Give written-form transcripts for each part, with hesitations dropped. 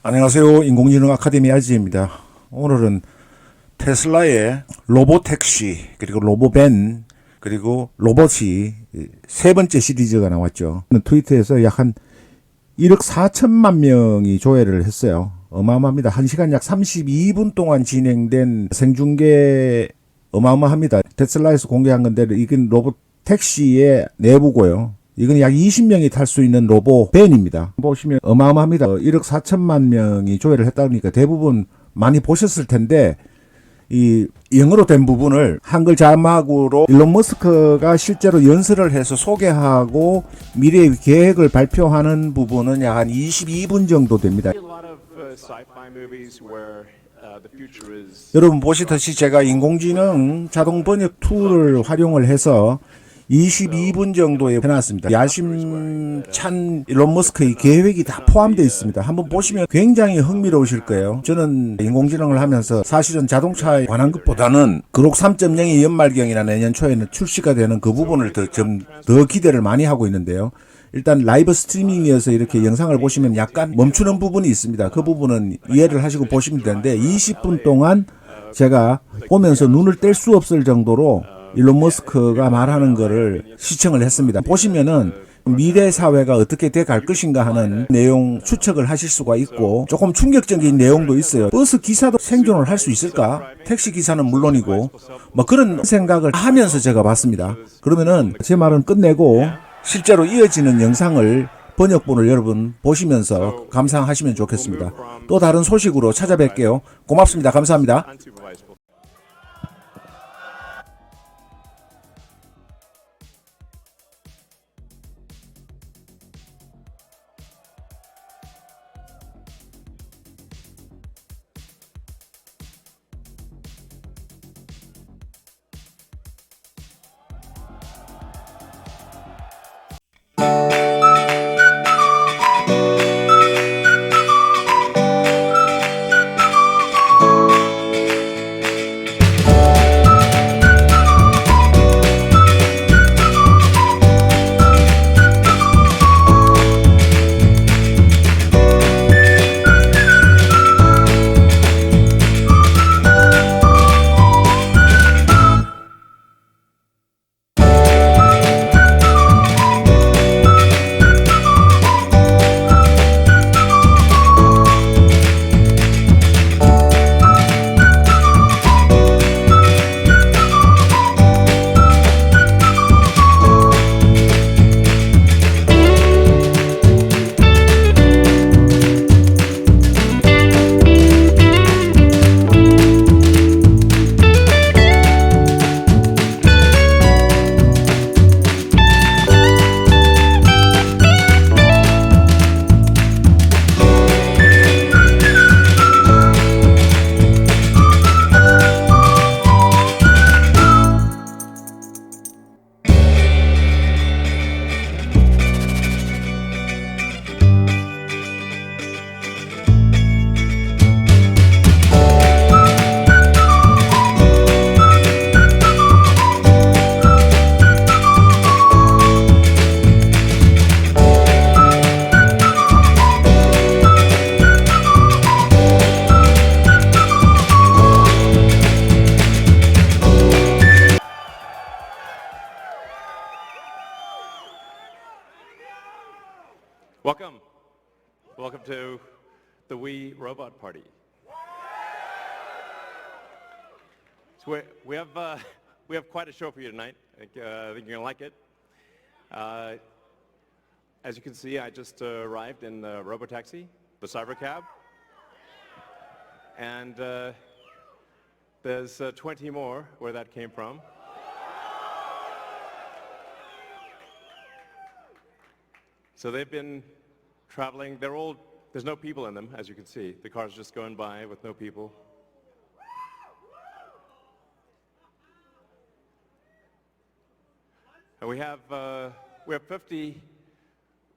안녕하세요. 인공지능아카데미 아지입니다. 오늘은 테슬라의 로보택시, 그리고 로보밴, 그리고 로봇이 세 번째 시리즈가 나왔죠. 트위터에서 약 한 1억 4천만 명이 조회를 했어요. 어마어마합니다. 1시간 약 32분 동안 진행된 생중계 어마어마합니다. 테슬라에서 공개한 건데 이건 로보택시의 내부고요. 이건 약 20명이 탈 수 있는 로보밴입니다. 보시면 어마어마합니다. 1억 4천만 명이 조회를 했다니까 대부분 많이 보셨을 텐데 이 영어로 된 부분을 한글 자막으로 엘론머스크가 실제로 연설을 해서 소개하고 미래의 계획을 발표하는 부분은 약 한 22분 정도 됩니다. 여러분 보시듯이 제가 인공지능 자동 번역 툴을 활용을 해서 22분 정도에 해놨습니다. 야심찬 일론머스크의 계획이 다 포함되어 있습니다. 한번 보시면 굉장히 흥미로우실 거예요. 저는 인공지능을 하면서 사실은 자동차에 관한 것보다는 그록 3.0의 연말경이나 내년 초에는 출시가 되는 그 부분을 더 기대를 많이 하고 있는데요. 일단 라이브 스트리밍이어서 이렇게 영상을 보시면 약간 멈추는 부분이 있습니다. 그 부분은 이해를 하시고 보시면 되는데 20분 동안 제가 보면서 눈을 뗄 수 없을 정도로 일론 머스크가 말하는 거를 시청을 했습니다. 보시면은 미래 사회가 어떻게 돼 갈 것인가 하는 내용 추측을 하실 수가 있고 조금 충격적인 내용도 있어요. 버스 기사도 생존을 할 수 있을까? 택시 기사는 물론이고 뭐 그런 생각을 하면서 제가 봤습니다. 그러면은 제 말은 끝내고 실제로 이어지는 영상을 번역본을 여러분 보시면서 감상하시면 좋겠습니다. 또 다른 소식으로 찾아뵐게요. 고맙습니다. 감사합니다. Welcome to the We Robot Party. So we have quite a show for you tonight. I think you're gonna like it. As you can see, I just arrived in the Robotaxi, the cyber cab, and there's 20 more where that came from. So they've been traveling. There's no people in them, as you can see. The car's just going by with no people. And we have 50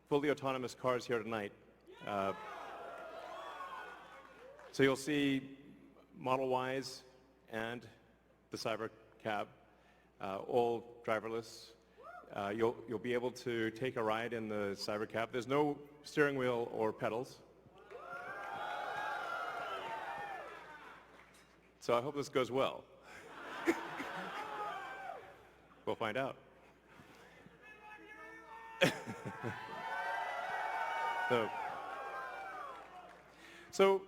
fully autonomous cars here tonight. So you'll see Model Ys and the cyber cab, all driverless. You'll be able to take a ride in the cyber cab. There's no steering wheel or pedals. So I hope this goes well. We'll find out. So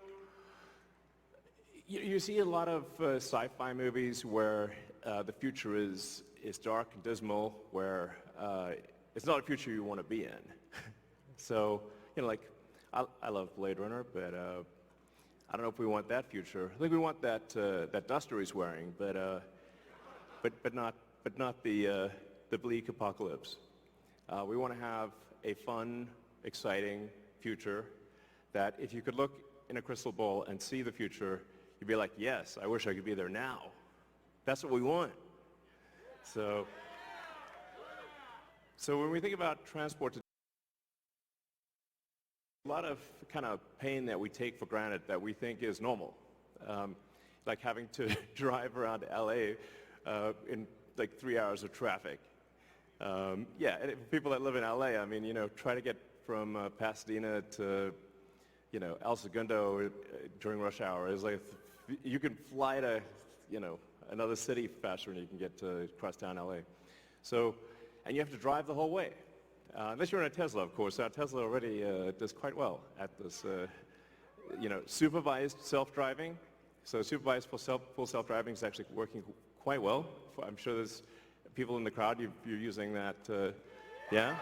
you see a lot of sci-fi movies where the future is dark and dismal, where it's not a future you want to be in. So, like, I love Blade Runner, but I don't know if we want that future. I think we want that duster he's wearing, but not the bleak apocalypse. We want to have a fun, exciting future that if you could look in a crystal ball and see the future, you'd be like, yes, I wish I could be there now. That's what we want. So when we think about transport, a lot of kind of pain that we take for granted that we think is normal, like having to drive around LA in like 3 hours of traffic. Yeah, people that live in LA, I mean, try to get from Pasadena to, El Segundo during rush hour is like, you can fly to, another city faster than you can get to cross town LA. So, and you have to drive the whole way. Unless you're in a Tesla, of course. Our Tesla already does quite well at this, supervised self-driving. So supervised full self-driving is actually working quite well. I'm sure there's people in the crowd, you're using that, yeah?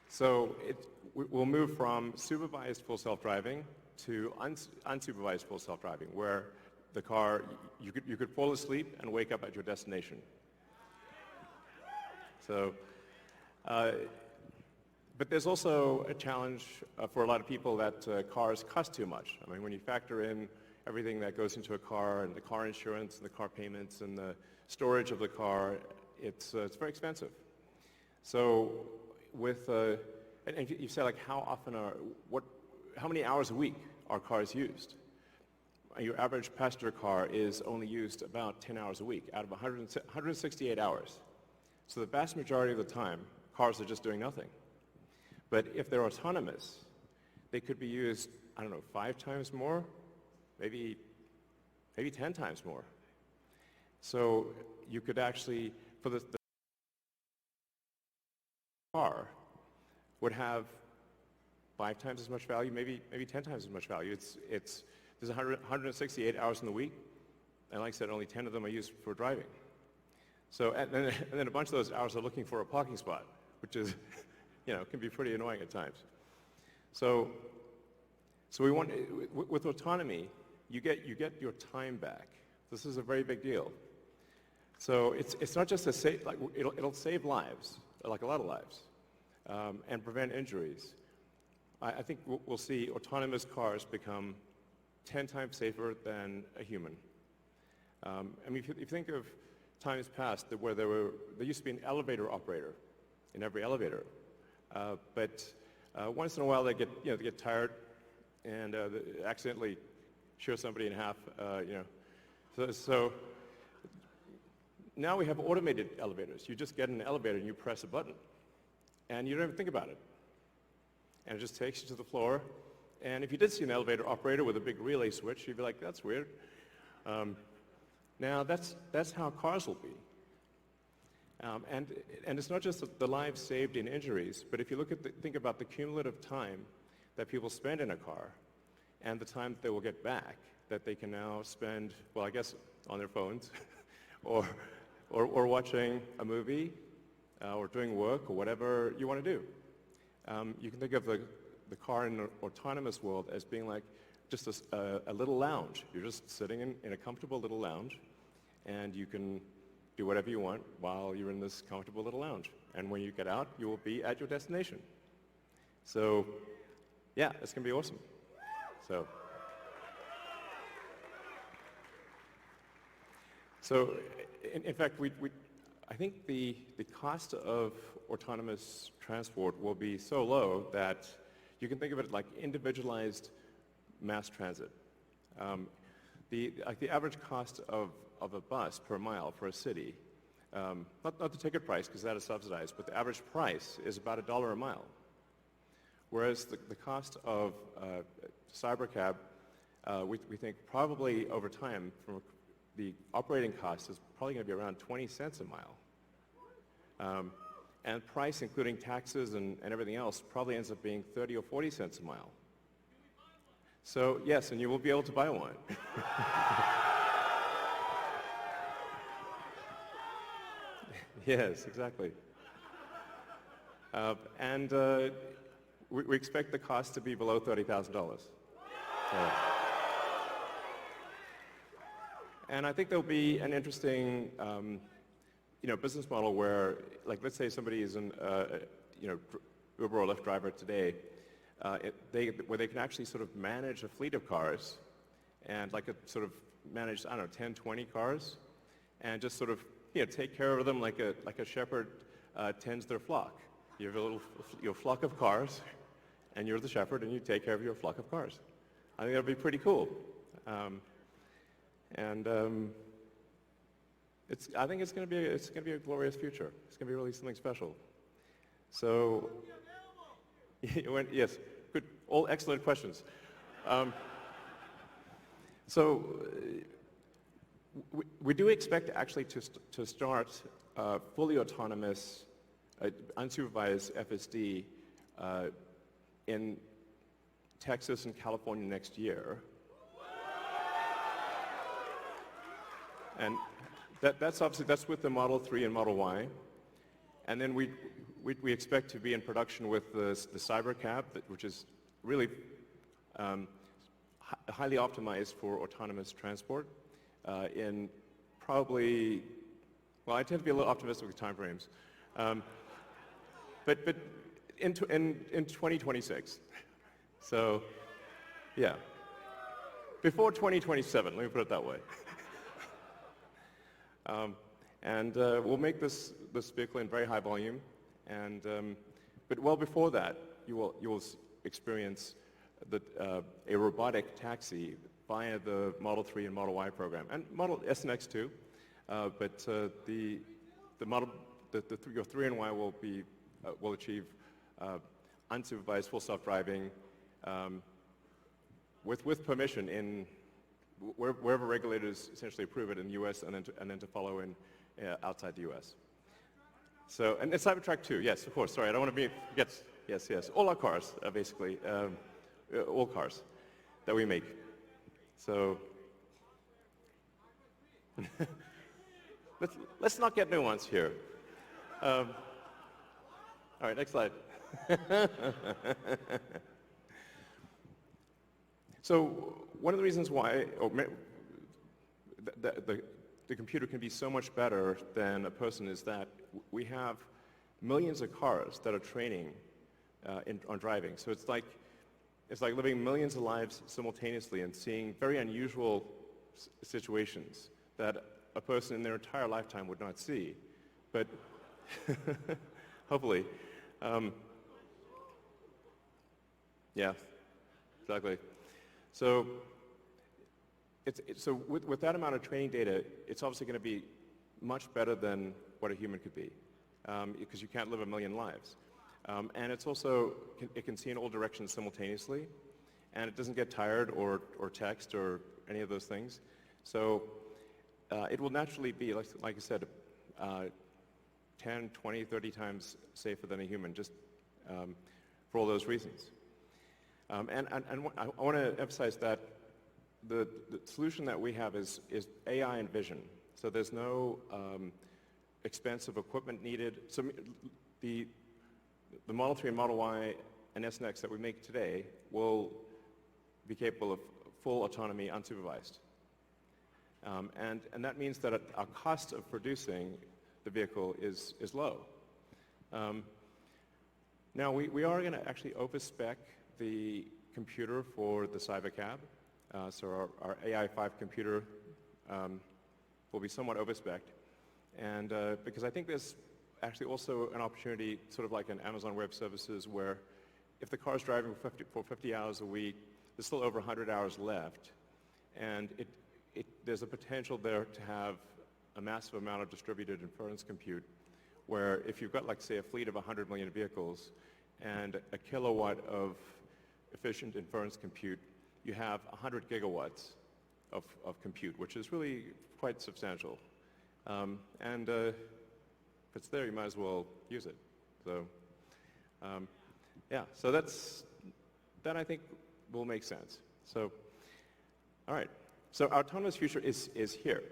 So we'll move from supervised full self-driving to unsupervised full self-driving, where the car, you could fall asleep and wake up at your destination. So, but there's also a challenge for a lot of people that cars cost too much. I mean, when you factor in everything that goes into a car and the car insurance and the car payments and the storage of the car, it's very expensive. So with, and you say like how many hours a week are cars used? Your average passenger car is only used about 10 hours a week out of 168 hours. So the vast majority of the time, cars are just doing nothing. But if they're autonomous, they could be used, 5 times more, maybe 10 times more. So you could actually, for the car would have 5 times as much value, maybe 10 times as much value. There's 168 hours in the week, and like I said, only 10 of them are used for driving. So, and then a bunch of those hours are looking for a parking spot, which is, can be pretty annoying at times. So we want, with autonomy, you get your time back. This is a very big deal. So it's not just it'll save lives, like a lot of lives, and prevent injuries. I think we'll see autonomous cars become 10 times safer than a human. I mean, if you think of times past where there used to be an elevator operator in every elevator, but once in a while they get tired and they accidentally shear somebody in half. So now we have automated elevators. You just get in an elevator and you press a button, and you don't even think about it, and it just takes you to the floor. And if you did see an elevator operator with a big relay switch, you'd be like, "That's weird." Now that's how cars will be. And it's not just the lives saved in injuries, but if you think about the cumulative time that people spend in a car and the time that they will get back that they can now spend, well, I guess on their phones or watching a movie or doing work or whatever you want to do. You can think of the car in an autonomous world as being like just a little lounge. You're just sitting in a comfortable little lounge, and you can do whatever you want while you're in this comfortable little lounge. And when you get out, you will be at your destination. So, yeah, it's going to be awesome. So in fact, I think the cost of autonomous transport will be so low that you can think of it like individualized mass transit. The average cost of a bus per mile for a city, not the ticket price because that is subsidized, but the average price is about $1 a mile. Whereas the cost of cybercab we think probably over time, from the operating cost is probably going to be around 20 cents a mile. And price, including taxes and everything else, probably ends up being 30 or 40 cents a mile. So yes, and you will be able to buy one. Yes, exactly. And we expect the cost to be below $30,000. And I think there'll be an interesting, business model where, like, let's say somebody is an, Uber or Lyft driver today, where they can actually sort of manage a fleet of cars, and sort of manage, 10, 20 cars, and just sort of, take care of them like a shepherd tends their flock. You have your flock of cars, and you're the shepherd, and you take care of your flock of cars. I think that'd be pretty cool. I think it's going to be a glorious future. It's going to be really something special. So, yes, good, all excellent questions. We do expect actually to start fully autonomous, unsupervised FSD in Texas and California next year. And that's with the Model 3 and Model Y. And then we expect to be in production with the cyber cab, which is really highly optimized for autonomous transport in probably, well, I tend to be a little optimistic with timeframes, but in 2026. So, yeah, before 2027, let me put it that way. We'll make this vehicle in very high volume, but well before that, you will experience a robotic taxi via the Model 3 and Model Y program, and Model S and X too. But your 3 and Y will achieve unsupervised full self-driving with permission in wherever regulators essentially approve it in the U.S. and then to follow in outside the U.S. So, and it's Cybertruck too. Yes, of course. Sorry, I don't want to be. Yes. All our cars, basically, all cars that we make. So, let's not get nuanced here. All right, next slide. So one of the reasons why the computer can be so much better than a person is that we have millions of cars that are training on driving. So it's like living millions of lives simultaneously and seeing very unusual situations that a person in their entire lifetime would not see. But hopefully, yeah, exactly. So, with that amount of training data, it's obviously going to be much better than what a human could be, because you can't live a million lives. And it's also, it can see in all directions simultaneously, and it doesn't get tired or text or any of those things. So it will naturally be, like I said, 10, 20, 30 times safer than a human, just for all those reasons. And I want to emphasize that the solution that we have is AI and vision. So there's no expensive equipment needed. So the Model 3 and Model Y and S and X that we make today will be capable of full autonomy unsupervised. And that means that our cost of producing the vehicle is low. Now we are going to actually overspec the computer for the Cybercab. So our AI5 computer will be somewhat overspec'd. And because I think there's actually also an opportunity, sort of like in Amazon Web Services, where if the car is driving for 50 hours a week, there's still over 100 hours left. And there's a potential there to have a massive amount of distributed inference compute, where if you've got, like, say, a fleet of 100 million vehicles and a kilowatt of efficient inference compute you have 100 gigawatts of compute, which is really quite substantial. And if it's there, you might as well use it. So, yeah, so that I think will make sense. So, all right. So our autonomous future is here.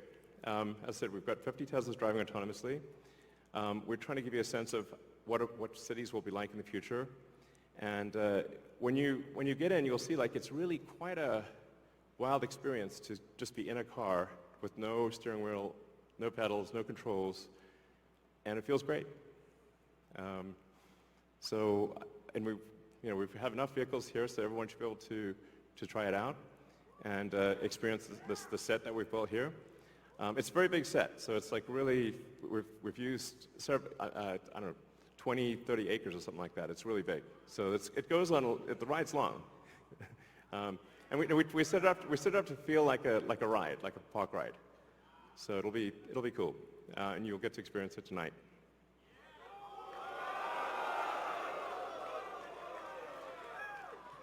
As I said, we've got 50 Teslas driving autonomously. We're trying to give you a sense of what cities will be like in the future. And when you get in, you'll see like it's really quite a wild experience to just be in a car with no steering wheel, no pedals, no controls, and it feels great. And we have enough vehicles here, so everyone should be able to try it out and experience the set that we've built here. It's a very big set, so it's like really, we've used, I don't know, 20, 30 acres or something like that. It's really big. So it goes on, the ride's long. And we set it up to feel like a ride, like a park ride. So it'll be cool, and you'll get to experience it tonight.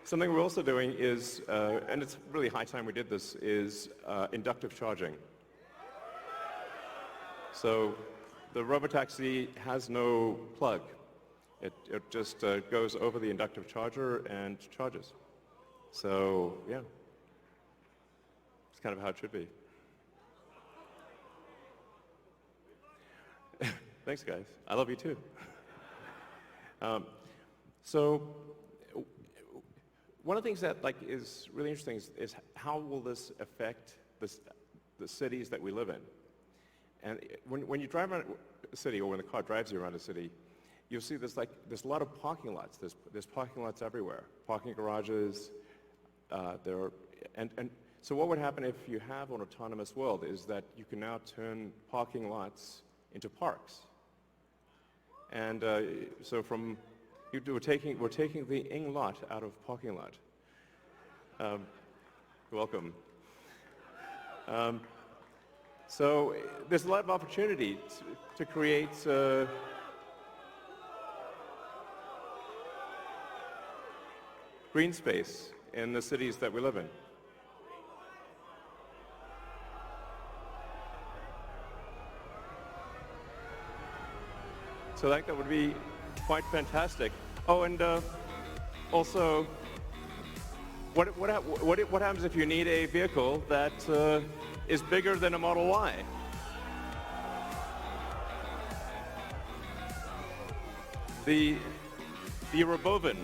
Something we're also doing is, and it's really high time we did this, is inductive charging. So the Robotaxi has no plug. It just goes over the inductive charger and charges. So yeah, it's kind of how it should be. Thanks, guys. I love you too. So one of the things that is really interesting is how will this affect the cities that we live in? And when you drive around a city, or when the car drives you around a city, you'll see there's a lot of parking lots. There's parking lots everywhere, parking garages. So what would happen if you have an autonomous world is that you can now turn parking lots into parks. And so we're taking the ing lot out of parking lot. Welcome. So there's a lot of opportunity to create green space in the cities that we live in. So that would be quite fantastic. Oh, and also, what happens if you need a vehicle that is bigger than a Model Y? The Robovan.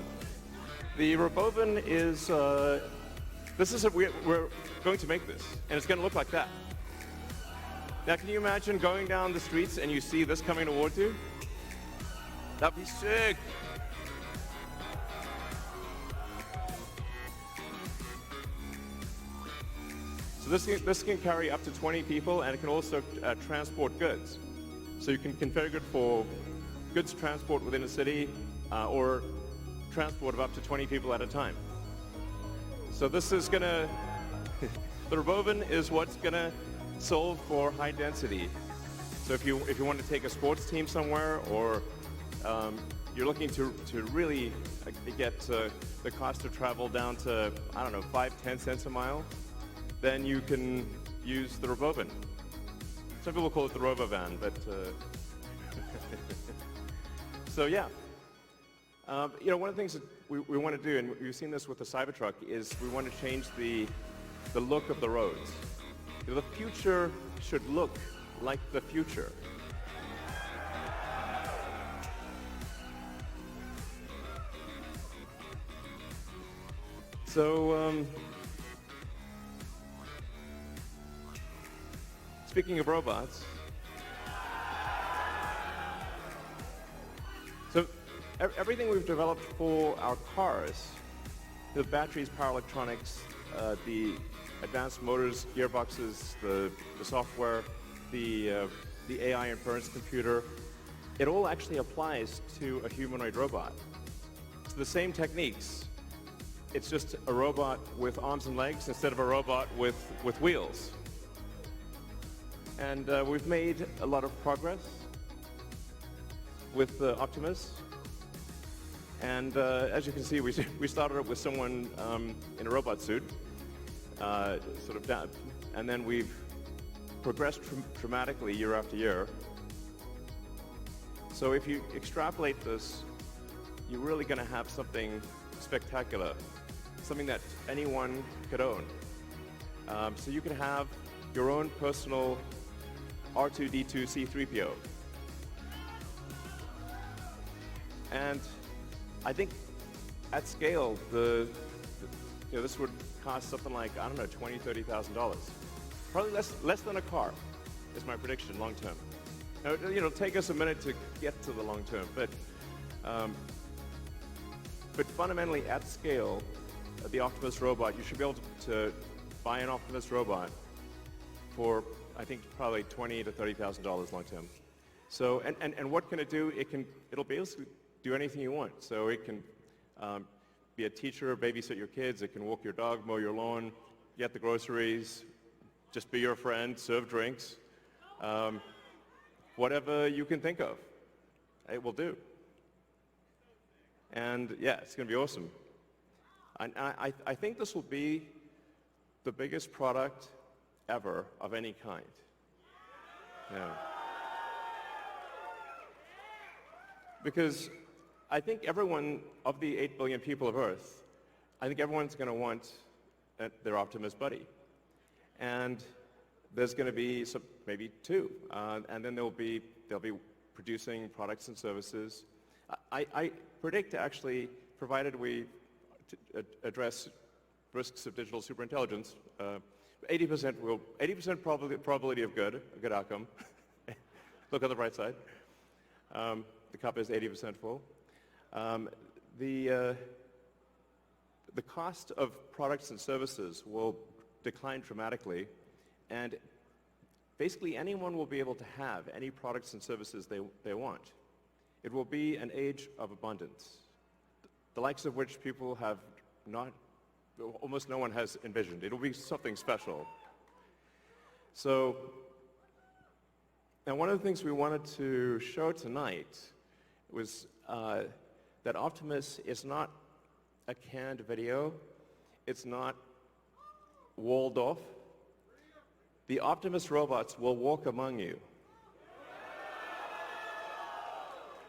The Robovan is, we're going to make this, and it's going to look like that. Now, can you imagine going down the streets and you see this coming towards you? That'd be sick. So this can carry up to 20 people, and it can also transport goods. So you can configure it for goods transport within a city, or transport of up to 20 people at a time. So this is gonna, the Robovan is what's gonna solve for high density. So if you want to take a sports team somewhere, or you're looking to really get the cost of travel down to, I don't know, 5-10 cents a mile, then you can use the Robovan. Some people call it the Robovan, but so yeah. One of the things that we want to do, and we've seen this with the Cybertruck, is we want to change the look of the roads. The future should look like the future. So, speaking of robots, so everything we've developed for our cars, the batteries, power electronics, the advanced motors, gearboxes, the software, the AI inference computer, it all actually applies to a humanoid robot. It's the same techniques. It's just a robot with arms and legs instead of a robot with wheels. And we've made a lot of progress with Optimus. And as you can see, we started up with someone in a robot suit. sort of down, and then we've progressed dramatically year after year. So if you extrapolate this, you're really going to have something spectacular, something that anyone could own. So you could have your own personal R2-D2 C3PO. And I think at scale, this would cost something like, I don't know, $20,000, $30,000. Probably less than a car is my prediction long term. Now, it'll take us a minute to get to the long term, but fundamentally at scale, the Optimus robot, you should be able to buy an Optimus robot for, I think, probably $20,000 to $30,000 long term. So, and what can it do? It'll basically do anything you want. So it can be a teacher, babysit your kids. It can walk your dog, mow your lawn, get the groceries, just be your friend, serve drinks. Whatever you can think of, it will do. And yeah, it's going to be awesome. And I think this will be the biggest product ever of any kind. Yeah. Because I think everyone, of the 8 billion people of Earth, I think everyone's going to want their Optimus buddy. And there's going to be maybe two, and then they'll be producing products and services. I predict, actually, provided we address risks of digital superintelligence, 80% probability of good, a good outcome. Look on the bright side. The cup is 80% full. The cost of products and services will decline dramatically, and basically anyone will be able to have any products and services they want. It will be an age of abundance, the likes of which people have almost no one has envisioned. It'll be something special. So, and one of the things we wanted to show tonight was that Optimus is not a canned video. It's not walled off. The Optimus robots will walk among you.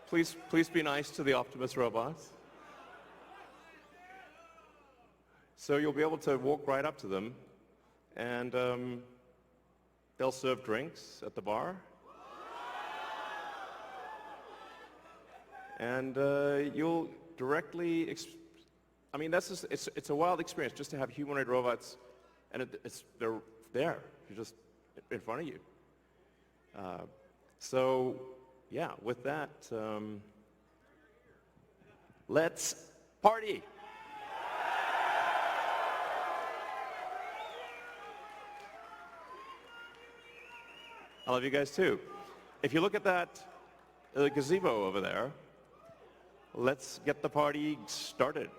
Please be nice to the Optimus robots. So you'll be able to walk right up to them, and they'll serve drinks at the bar. And you'll directly, I mean, that's just, it's a wild experience just to have humanoid robots, and they're there, you're just in front of you. So, yeah, with that, let's party. I love you guys too. If you look at that gazebo over there, let's get the party started.